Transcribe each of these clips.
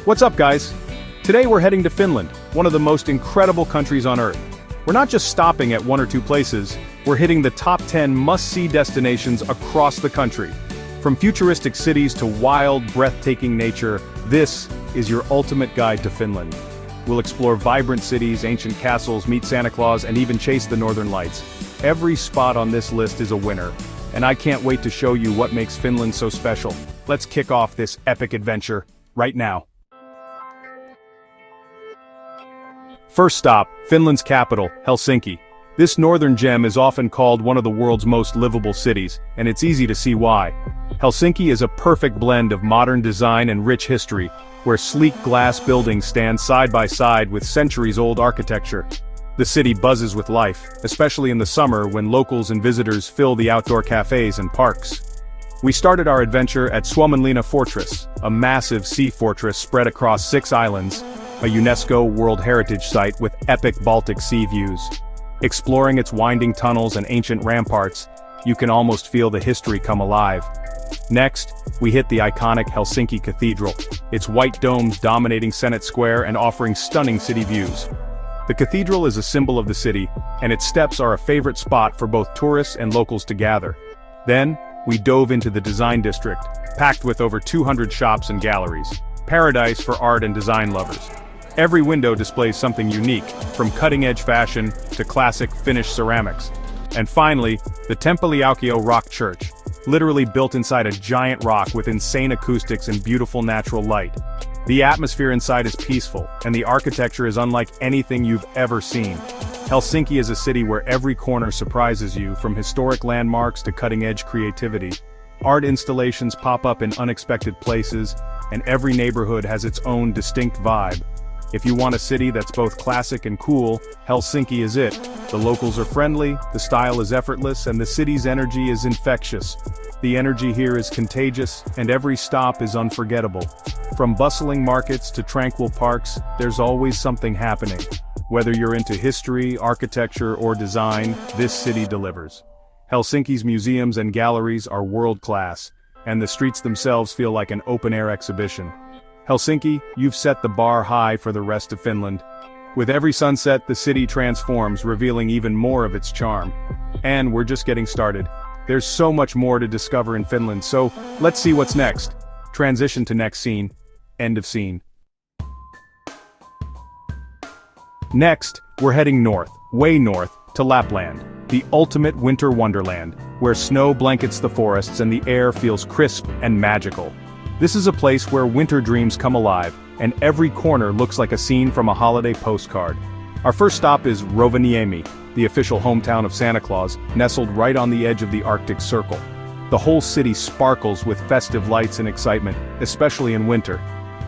What's up, guys? Today we're heading to Finland, one of the most incredible countries on Earth. We're not just stopping at one or two places, we're hitting the top 10 must-see destinations across the country. From futuristic cities to wild, breathtaking nature, this is your ultimate guide to Finland. We'll explore vibrant cities, ancient castles, meet Santa Claus, and even chase the northern lights. Every spot on this list is a winner, and I can't wait to show you what makes Finland so special. Let's kick off this epic adventure right now. First stop, Finland's capital, Helsinki. This northern gem is often called one of the world's most livable cities, and it's easy to see why. Helsinki is a perfect blend of modern design and rich history, where sleek glass buildings stand side by side with centuries-old architecture. The city buzzes with life, especially in the summer when locals and visitors fill the outdoor cafes and parks. We started our adventure at Suomenlinna Fortress, a massive sea fortress spread across 6 islands, a UNESCO World Heritage Site with epic Baltic Sea views. Exploring its winding tunnels and ancient ramparts, you can almost feel the history come alive. Next, we hit the iconic Helsinki Cathedral, its white domes dominating Senate Square and offering stunning city views. The cathedral is a symbol of the city, and its steps are a favorite spot for both tourists and locals to gather. Then, we dove into the design district, packed with over 200 shops and galleries. Paradise for art and design lovers. Every window displays something unique, from cutting-edge fashion to classic Finnish ceramics. And finally, the Tempeliaukio Rock Church, literally built inside a giant rock with insane acoustics and beautiful natural light. The atmosphere inside is peaceful, and the architecture is unlike anything you've ever seen. Helsinki is a city where every corner surprises you, from historic landmarks to cutting-edge creativity. Art installations pop up in unexpected places, and every neighborhood has its own distinct vibe. If you want a city that's both classic and cool, Helsinki is it. The locals are friendly, the style is effortless, and the city's energy is infectious. The energy here is contagious, and every stop is unforgettable. From bustling markets to tranquil parks, there's always something happening. Whether you're into history, architecture, or design, this city delivers. Helsinki's museums and galleries are world-class, and the streets themselves feel like an open-air exhibition. Helsinki, you've set the bar high for the rest of Finland. With every sunset, the city transforms, revealing even more of its charm. And we're just getting started. There's so much more to discover in Finland, so let's see what's next. Transition to next scene. End of scene. Next, we're heading north, way north, to Lapland, the ultimate winter wonderland, where snow blankets the forests and the air feels crisp and magical. This is a place where winter dreams come alive, and every corner looks like a scene from a holiday postcard. Our first stop is Rovaniemi, the official hometown of Santa Claus, nestled right on the edge of the Arctic Circle. The whole city sparkles with festive lights and excitement, especially in winter.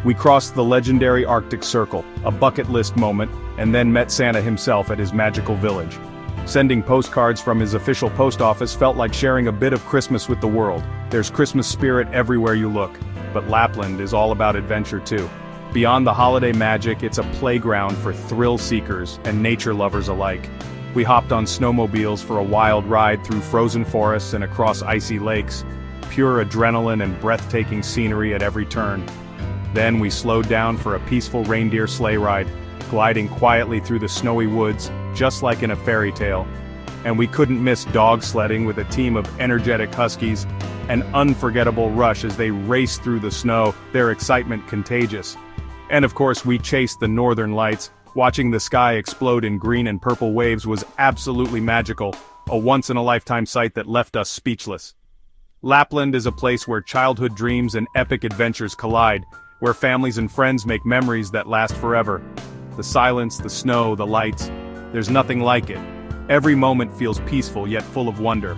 We crossed the legendary Arctic Circle, a bucket list moment, and then met Santa himself at his magical village. Sending postcards from his official post office felt like sharing a bit of Christmas with the world. There's Christmas spirit everywhere you look. But Lapland is all about adventure too. Beyond the holiday magic, it's a playground for thrill seekers and nature lovers alike. We hopped on snowmobiles for a wild ride through frozen forests and across icy lakes. Pure adrenaline and breathtaking scenery at every turn. Then we slowed down for a peaceful reindeer sleigh ride, gliding quietly through the snowy woods, just like in a fairy tale. And we couldn't miss dog sledding with a team of energetic huskies. An unforgettable rush as they raced through the snow, their excitement contagious. And of course, we chased the northern lights. Watching the sky explode in green and purple waves was absolutely magical, a once-in-a-lifetime sight that left us speechless. Lapland is a place where childhood dreams and epic adventures collide, where families and friends make memories that last forever. The silence, the snow, the lights, there's nothing like it. Every moment feels peaceful yet full of wonder.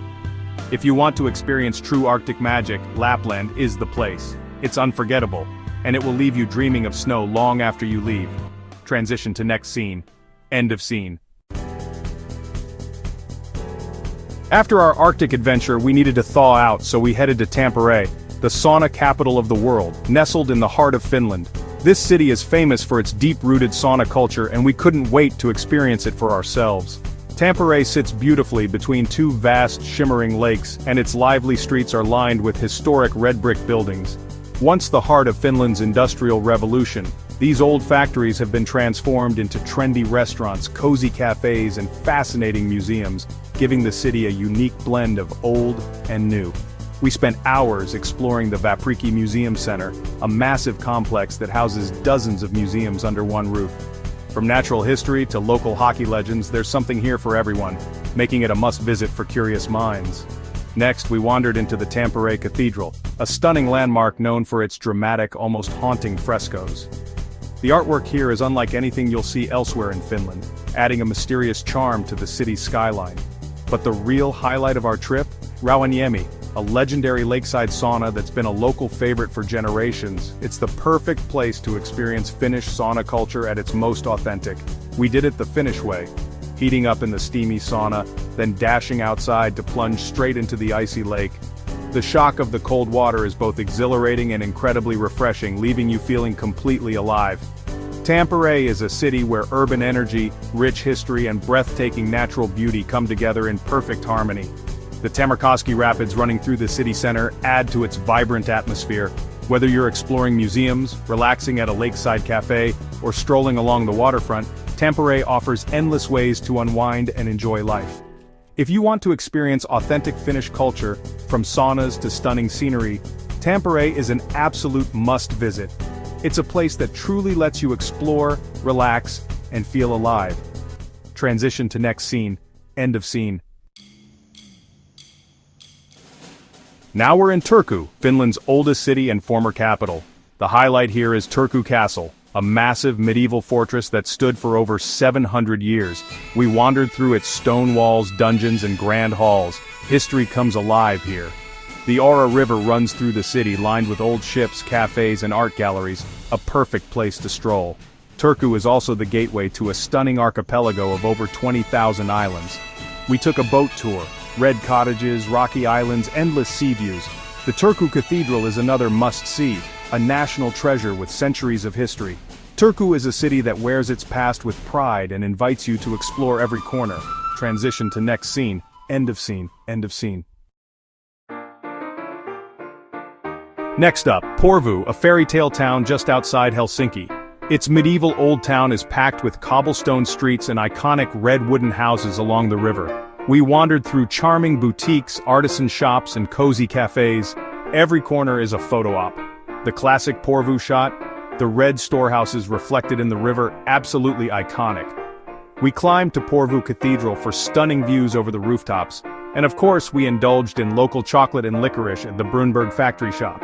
If you want to experience true Arctic magic, Lapland is the place. It's unforgettable, and it will leave you dreaming of snow long after you leave. Transition to next scene. End of scene. After our Arctic adventure, we needed to thaw out, so we headed to Tampere, the sauna capital of the world, nestled in the heart of Finland. This city is famous for its deep-rooted sauna culture, and we couldn't wait to experience it for ourselves. Tampere sits beautifully between two vast, shimmering lakes, and its lively streets are lined with historic red brick buildings. Once the heart of Finland's industrial revolution, these old factories have been transformed into trendy restaurants, cozy cafes, and fascinating museums, giving the city a unique blend of old and new. We spent hours exploring the Vapriki Museum Center, a massive complex that houses dozens of museums under one roof. From natural history to local hockey legends, there's something here for everyone, making it a must-visit for curious minds. Next, we wandered into the Tampere Cathedral, a stunning landmark known for its dramatic, almost haunting frescoes. The artwork here is unlike anything you'll see elsewhere in Finland, adding a mysterious charm to the city's skyline. But the real highlight of our trip? Rovaniemi, a legendary lakeside sauna that's been a local favorite for generations. It's the perfect place to experience Finnish sauna culture at its most authentic. We did it the Finnish way, heating up in the steamy sauna, then dashing outside to plunge straight into the icy lake. The shock of the cold water is both exhilarating and incredibly refreshing, leaving you feeling completely alive. Tampere is a city where urban energy, rich history, and breathtaking natural beauty come together in perfect harmony. The Tamerkoski Rapids running through the city center add to its vibrant atmosphere. Whether you're exploring museums, relaxing at a lakeside cafe, or strolling along the waterfront, Tampere offers endless ways to unwind and enjoy life. If you want to experience authentic Finnish culture, from saunas to stunning scenery, Tampere is an absolute must-visit. It's a place that truly lets you explore, relax, and feel alive. Transition to next scene. End of scene. Now we're in Turku, Finland's oldest city and former capital. The highlight here is Turku Castle, a massive medieval fortress that stood for over 700 years. We wandered through its stone walls, dungeons, and grand halls. History comes alive here. The Aura River runs through the city, lined with old ships, cafes, and art galleries, a perfect place to stroll. Turku is also the gateway to a stunning archipelago of over 20,000 islands. We took a boat tour, red cottages, rocky islands, endless sea views. The Turku Cathedral is another must-see, a national treasure with centuries of history. Turku is a city that wears its past with pride and invites you to explore every corner. Transition to next scene. End of scene. End of scene. Next up, Porvoo, a fairy tale town just outside Helsinki. Its medieval old town is packed with cobblestone streets and iconic red wooden houses along the river. We wandered through charming boutiques, artisan shops, and cozy cafes. Every corner is a photo op. The classic Porvoo shot, the red storehouses reflected in the river, absolutely iconic. We climbed to Porvoo Cathedral for stunning views over the rooftops, and of course we indulged in local chocolate and licorice at the Brunberg factory shop.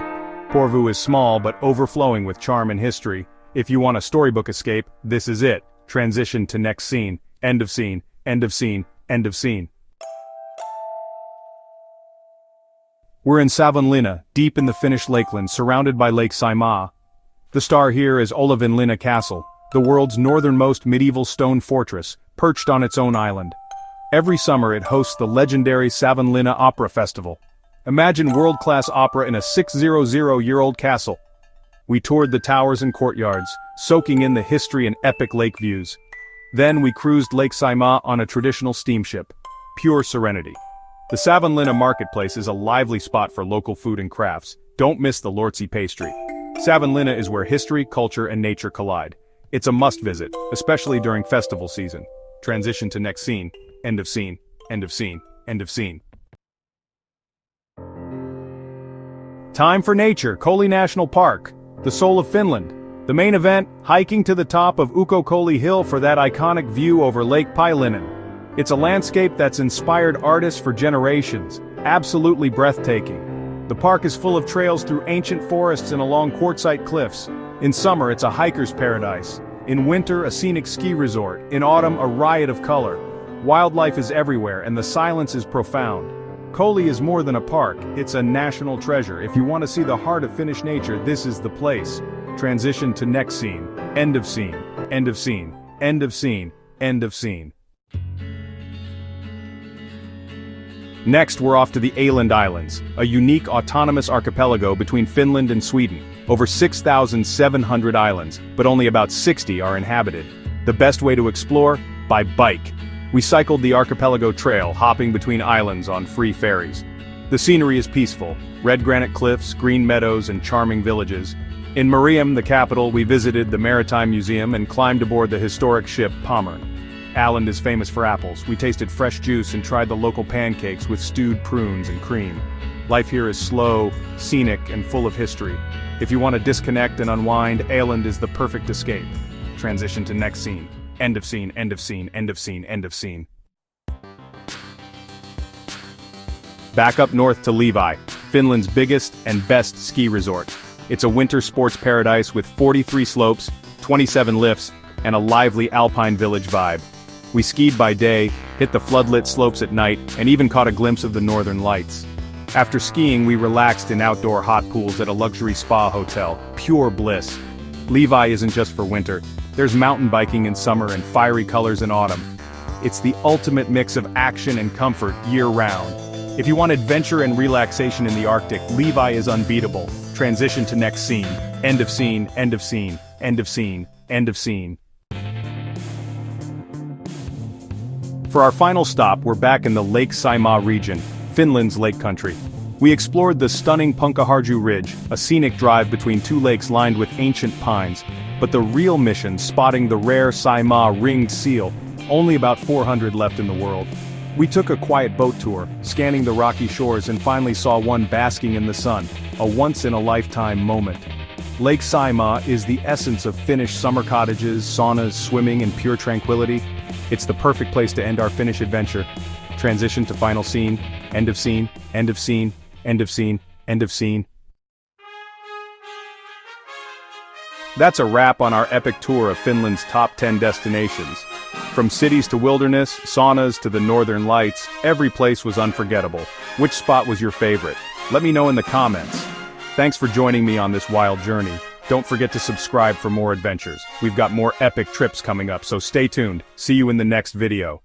Porvoo is small but overflowing with charm and history. If you want a storybook escape, this is it. Transition to next scene. End of scene. End of scene. End of scene. We're in Savonlinna, deep in the Finnish lakeland, surrounded by Lake Saimaa. The star here is Olavinlinna Castle, the world's northernmost medieval stone fortress, perched on its own island. Every summer it hosts the legendary Savonlinna Opera Festival. Imagine world-class opera in a 600-year-old castle. We toured the towers and courtyards, soaking in the history and epic lake views. Then we cruised Lake Saimaa on a traditional steamship. Pure serenity. The Savonlinna marketplace is a lively spot for local food and crafts. Don't miss the Lortsi pastry. Savonlinna is where history, culture, and nature collide. It's a must-visit, especially during festival season. Transition to next scene. End of scene. End of scene. End of scene. Time for nature. Koli National Park, the soul of Finland. The main event, hiking to the top of Koli Hill for that iconic view over Lake Päijänne. It's a landscape that's inspired artists for generations, absolutely breathtaking. The park is full of trails through ancient forests and along quartzite cliffs. In summer, it's a hiker's paradise. In winter, a scenic ski resort. In autumn, a riot of color. Wildlife is everywhere, and the silence is profound. Koli is more than a park, it's a national treasure. If you want to see the heart of Finnish nature, this is the place. Transition to next scene. End of scene. End of scene. End of scene. End of scene. Next, we're off to the Åland Islands, a unique autonomous archipelago between Finland and Sweden. Over 6,700 islands, but only about 60 are inhabited. The best way to explore? By bike. We cycled the archipelago trail, hopping between islands on free ferries. The scenery is peaceful, red granite cliffs, green meadows, and charming villages. In Mariehamn, the capital, we visited the Maritime Museum and climbed aboard the historic ship Pommern. Åland is famous for apples. We tasted fresh juice and tried the local pancakes with stewed prunes and cream. Life here is slow, scenic, and full of history. If you want to disconnect and unwind, Åland is the perfect escape. Transition to next scene. End of scene, end of scene, end of scene, end of scene. Back up north to Levi, Finland's biggest and best ski resort. It's a winter sports paradise with 43 slopes, 27 lifts, and a lively alpine village vibe. We skied by day, hit the floodlit slopes at night, and even caught a glimpse of the northern lights. After skiing, we relaxed in outdoor hot pools at a luxury spa hotel. Pure bliss. Levi isn't just for winter. There's mountain biking in summer and fiery colors in autumn. It's the ultimate mix of action and comfort year-round. If you want adventure and relaxation in the Arctic, Levi is unbeatable. Transition to next scene. End of scene, end of scene, end of scene, end of scene. For our final stop, we're back in the Lake Saimaa region, Finland's lake country. We explored the stunning Punkaharju Ridge, a scenic drive between two lakes lined with ancient pines. But the real mission, spotting the rare Saimaa ringed seal, only about 400 left in the world. We took a quiet boat tour, scanning the rocky shores and finally saw one basking in the sun, a once-in-a-lifetime moment. Lake Saimaa is the essence of Finnish summer cottages, saunas, swimming, and pure tranquility. It's the perfect place to end our Finnish adventure. Transition to final scene, end of scene, end of scene, end of scene, end of scene. That's a wrap on our epic tour of Finland's top 10 destinations. From cities to wilderness, saunas to the northern lights, every place was unforgettable. Which spot was your favorite? Let me know in the comments. Thanks for joining me on this wild journey. Don't forget to subscribe for more adventures. We've got more epic trips coming up, so stay tuned. See you in the next video.